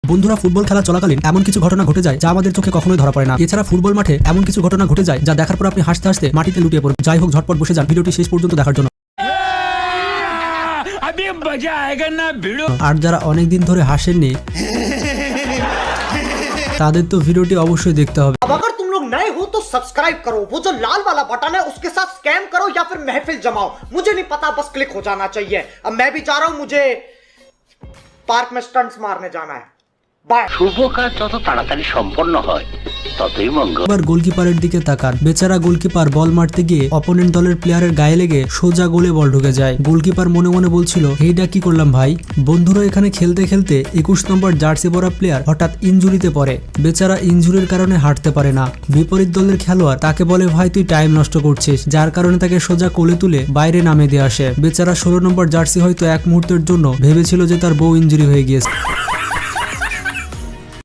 বন্ধুরা, ফুটবল খেলা চলাকালীন এমন কিছু ঘটনা ঘটে যায় যা আমাদের চোখে কখনোই ধরা পড়ে না। এছাড়া ফুটবল মাঠে এমন কিছু ঘটনা ঘটে যায় যা দেখার পর আপনি হাসতে হাসতে মাটিতে লুটিয়ে পড়বেন। যাই হোক, ঝটপট বসে যান ভিডিওটি শেষ পর্যন্ত দেখার জন্য। আর যারা অনেকদিন ধরে হাসেননি তাদের তো ভিডিওটি অবশ্যই দেখতে হবে। अब अगर तुम लोग नए हो तो सब्सक्राइब करो, वो जो लाल वाला बटन है उसके साथ स्कैम करो या फिर महफिल जमाओ, मुझे नहीं पता, बस क्लिक हो जाना चाहिए। अब मैं भी जा रहा हूं, मुझे पार्क में स्टंट्स मारने जाना है। बाय। শুভ কাজ যত তাড়াতাড়ি সম্পন্ন হয় ততই মঙ্গল। এবার গোলকিপারের দিকে তাকান। বেচারা গোলকিপার বল মারতে গিয়ে অপোনেন্ট দলের প্লেয়ারের গায়ে লেগে সোজা গোলে বল ঢুকে যায়। গোলকিপার মনে মনে বলছিল, এইটা কি করলাম ভাই। বন্ধুরা, এখানে খেলতে খেলতে 21 নম্বর জার্সি পরা প্লেয়ার হঠাৎ ইনজুরিতে পড়ে। বেচারা ইনজুরির কারণে হাঁটতে পারে না। বিপরীত দলের খেলোয়াড় তাকে বলে, ভাই তুই টাইম নষ্ট করছিস, যার কারণে তাকে সোজা কোলে তুলে বাইরে নামে দিয়ে আসে। বেচারা 16 নম্বর জার্সি হয়তো এক মুহূর্তের জন্য ভেবেছিল যে তার বউ ইনজুরি হয়ে গিয়েছে।